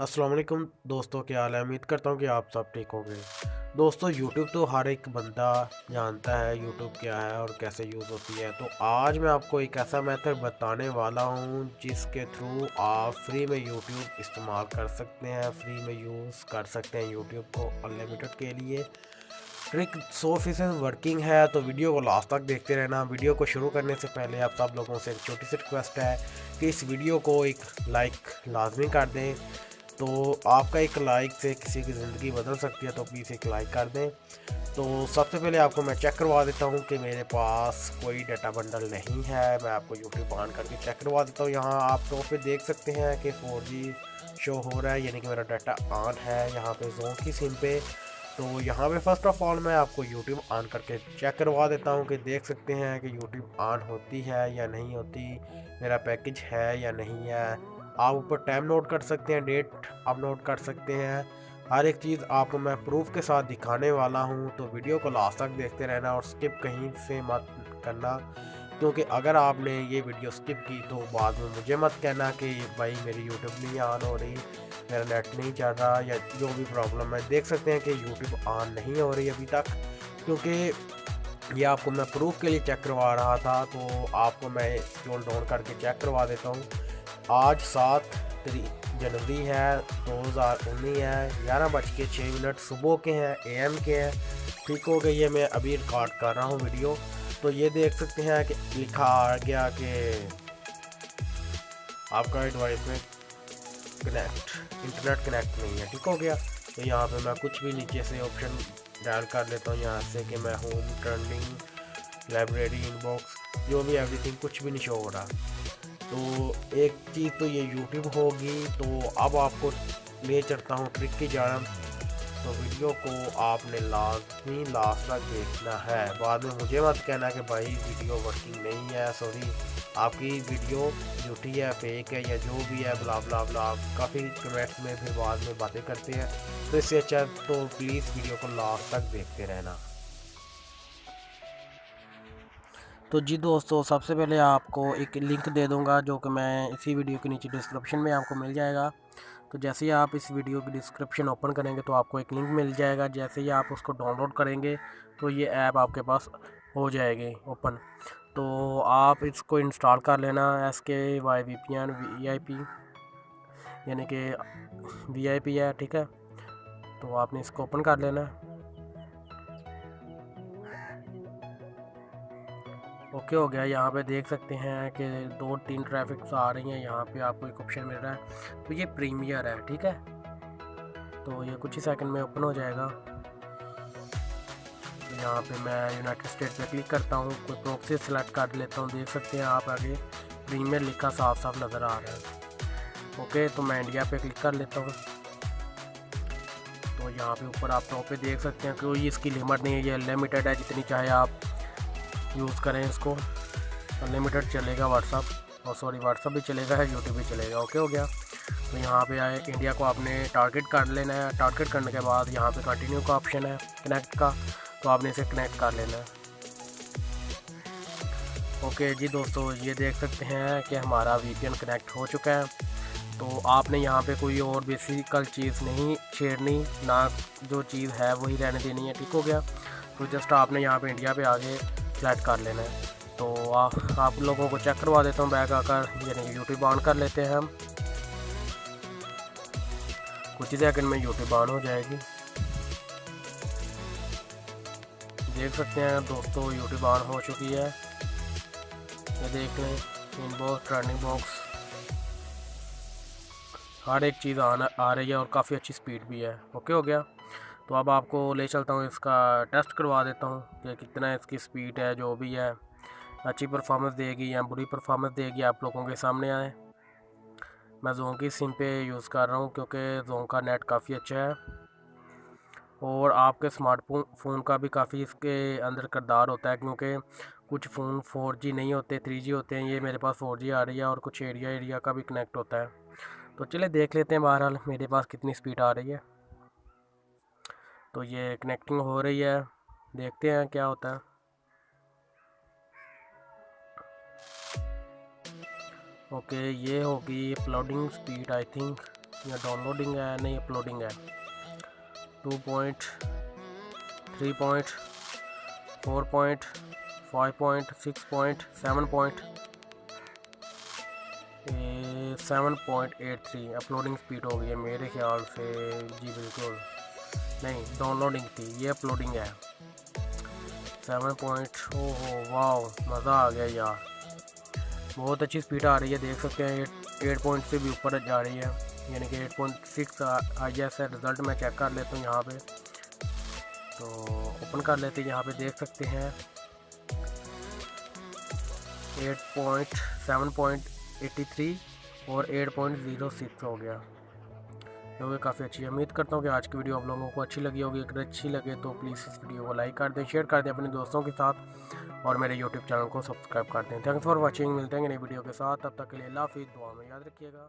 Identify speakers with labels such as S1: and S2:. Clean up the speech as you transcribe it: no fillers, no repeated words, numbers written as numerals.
S1: अस्सलाम वालेकुम दोस्तों, क्या हाल है। उम्मीद करता हूँ कि आप सब ठीक होंगे। दोस्तों, यूट्यूब तो हर एक बंदा जानता है यूट्यूब क्या है और कैसे यूज़ होती है। तो आज मैं आपको एक ऐसा मेथड बताने वाला हूँ जिसके थ्रू आप फ्री में यूट्यूब इस्तेमाल कर सकते हैं, फ्री में यूज़ कर सकते हैं यूट्यूब को अनलिमिटेड के लिए। ट्रिक 100% वर्किंग है, तो वीडियो को लास्ट तक देखते रहना। वीडियो को शुरू करने से पहले आप सब लोगों से एक छोटी सी रिक्वेस्ट है कि इस वीडियो को एक लाइक लाजमी कर दें। तो आपका एक लाइक से किसी की ज़िंदगी बदल सकती है, तो प्लीज़ एक लाइक कर दें। तो सबसे पहले आपको मैं चेक करवा देता हूँ कि मेरे पास कोई डाटा बंडल नहीं है। मैं आपको यूट्यूब ऑन करके चेक करवा देता हूँ। यहाँ आप टॉप पे देख सकते हैं कि 4G शो हो रहा है, यानी कि मेरा डाटा ऑन है यहाँ पे जोन की सिम पे। तो यहाँ पे फर्स्ट ऑफ ऑल मैं आपको यूट्यूब ऑन करके चेक करवा देता हूँ कि देख सकते हैं कि यूट्यूब ऑन होती है या नहीं होती, मेरा पैकेज है या नहीं है। आप ऊपर टाइम नोट कर सकते हैं, डेट आप नोट कर सकते हैं। हर एक चीज़ आपको मैं प्रूफ के साथ दिखाने वाला हूँ, तो वीडियो को लास्ट तक देखते रहना और स्किप कहीं से मत करना, क्योंकि अगर आपने ये वीडियो स्किप की तो बाद में मुझे मत कहना कि भाई मेरी यूट्यूब नहीं ऑन हो रही, मेरा नेट नहीं चल रहा या जो भी प्रॉब्लम है। देख सकते हैं कि यूट्यूब ऑन नहीं हो रही अभी तक, क्योंकि ये आपको मैं प्रूफ के लिए चेक करवा रहा था। तो आपको मैं स्क्रॉल डाउन करके चेक करवा देता हूँ। आज 7 जनवरी है, 2019 है, 11:06 सुबह के हैं, एएम के हैं। ठीक हो गई है, मैं अभी रिकॉर्ड कर रहा हूँ वीडियो। तो ये देख सकते हैं कि लिखा आ गया कि आपका डिवाइस में इंटरनेट कनेक्ट नहीं है। ठीक हो गया। तो यहाँ पे मैं कुछ भी नीचे से ऑप्शन डायल कर लेता हूँ, यहाँ से कि मैं होम, ट्रेंडिंग, लाइब्रेरी, इनबॉक्स, जो भी एवरीथिंग, कुछ भी नहीं शो हो रहा। तो एक चीज़ तो ये यूट्यूब होगी। तो अब आपको ले चलता हूँ ट्रिक की जानब। तो वीडियो को आपने लाजमी लास्ट तक देखना है। बाद में मुझे मत कहना कि भाई वीडियो वर्किंग नहीं है, सॉरी आपकी वीडियो झूठी है, फेक है या जो भी है, ब्ला ब्ला ब्ला। काफ़ी कमेंट्स में फिर बाद में बातें करते हैं। तो इससे अच्छा तो प्लीज़ वीडियो को लास्ट तक देखते रहना। तो जी दोस्तों, सबसे पहले आपको एक लिंक दे दूंगा जो कि मैं इसी वीडियो के नीचे डिस्क्रिप्शन में आपको मिल जाएगा। तो जैसे ही आप इस वीडियो की डिस्क्रिप्शन ओपन करेंगे तो आपको एक लिंक मिल जाएगा। जैसे ही आप उसको डाउनलोड करेंगे तो ये ऐप आपके पास हो जाएगी ओपन। तो आप इसको इंस्टॉल कर लेना, SKY VPN VIP, यानी कि VIP है। ठीक है, तो आपने इसको ओपन कर लेना है। ओके हो गया। यहाँ पे देख सकते हैं कि 2-3 ट्रैफिक्स आ रही हैं। यहाँ पे आपको एक ऑप्शन मिल रहा है, तो ये प्रीमियर है। ठीक है, तो ये कुछ ही सेकंड में ओपन हो जाएगा। तो यहाँ पे मैं यूनाइटेड स्टेट पे क्लिक करता हूँ, कोई प्रॉक्सी सेलेक्ट कर लेता हूँ। देख सकते हैं आप आगे प्रीमियर लिखा साफ साफ नज़र आ रहा है। ओके, तो मैं इंडिया पे क्लिक कर लेता हूँ। तो यहाँ पे ऊपर आप टॉप पे देख सकते हैं कि कोई इसकी लिमिट नहीं है, ये अनलिमिटेड है, जितनी चाहे आप यूज़ करें इसको। अनलिमिटेड चलेगा व्हाट्सअप, और सॉरी व्हाट्सअप भी चलेगा, यूट्यूब भी चलेगा। ओके हो गया। तो यहाँ पे आए इंडिया को आपने टारगेट कर लेना है। टारगेट करने के बाद यहाँ पे कंटिन्यू का ऑप्शन है कनेक्ट का, तो आपने इसे कनेक्ट कर लेना है। ओके जी दोस्तों, ये देख सकते हैं कि हमारा VPN कनेक्ट हो चुका है। तो आपने यहाँ पे कोई और बेसिकल चीज़ नहीं छेड़नी, ना जो चीज़ है वही रहने देनी है। ठीक हो गया। तो जस्ट आपने यहाँ पे इंडिया पे आगे सेलेक्ट कर लेना है। तो आप लोगों को चेक करवा देता हूँ बैक आकर, यानी कि यूट्यूब ऑन कर लेते हैं हम। कुछ ही सेकंड में यूट्यूब ऑन हो जाएगी। देख सकते हैं दोस्तों, यूट्यूब ऑन हो चुकी है। ये देख लें, इनबॉक्स, ट्रेंडिंग बॉक्स, हर एक चीज़ आ रही है और काफ़ी अच्छी स्पीड भी है। ओके हो गया। तो अब आपको ले चलता हूँ, इसका टेस्ट करवा देता हूँ कि कितना इसकी स्पीड है। जो भी है अच्छी परफॉर्मेंस देगी या बुरी परफॉर्मेंस देगी, आप लोगों के सामने आए। मैं जोन की सिम पे यूज़ कर रहा हूँ क्योंकि जोन का नेट काफ़ी अच्छा है, और आपके फ़ोन का भी काफ़ी इसके अंदर किरदार होता है, क्योंकि कुछ फ़ोन 4G नहीं होते, 3G होते हैं। ये मेरे पास 4G आ रही है, और कुछ एरिया का भी कनेक्ट होता है। तो चलिए देख लेते हैं बहरहाल मेरे पास कितनी स्पीड आ रही है। तो ये कनेक्टिंग हो रही है, देखते हैं क्या होता है। ओके, ये होगी अपलोडिंग स्पीड आई थिंक। या डाउनलोडिंग है, नहीं अपलोडिंग है। 2 point, 3 point, 4 point, 5 point, 6 point, 7 point, 7.83 uploading speed हो गई है मेरे ख्याल से जी। बिल्कुल नहीं, डाउनलोडिंग थी, ये अपलोडिंग है। 7 पॉइंट, ओहो वाह, मज़ा आ गया यार, बहुत अच्छी स्पीड आ रही है। देख सकते हैं 8 पॉइंट से भी ऊपर जा रही है, यानी कि 8.6 आ गया है। रिज़ल्ट मैं चेक कर लेता हूँ यहाँ पे, तो ओपन कर लेते हैं। यहाँ पे देख सकते हैं 7.83 और 8.06 हो गया, जो कि काफ़ी अच्छी है। उम्मीद करता हूँ कि आज की वीडियो आप लोगों को अच्छी लगी होगी। अगर अच्छी लगे तो प्लीज़ इस वीडियो को लाइक कर दें, शेयर कर दें अपने दोस्तों के साथ, और मेरे यूट्यूब चैनल को सब्सक्राइब कर दें। थैंक्स फॉर वॉचिंग, मिलते हैं नई वीडियो के साथ, तब तक के लिए अल्लाह हाफिज़, दुआ में याद रखिएगा।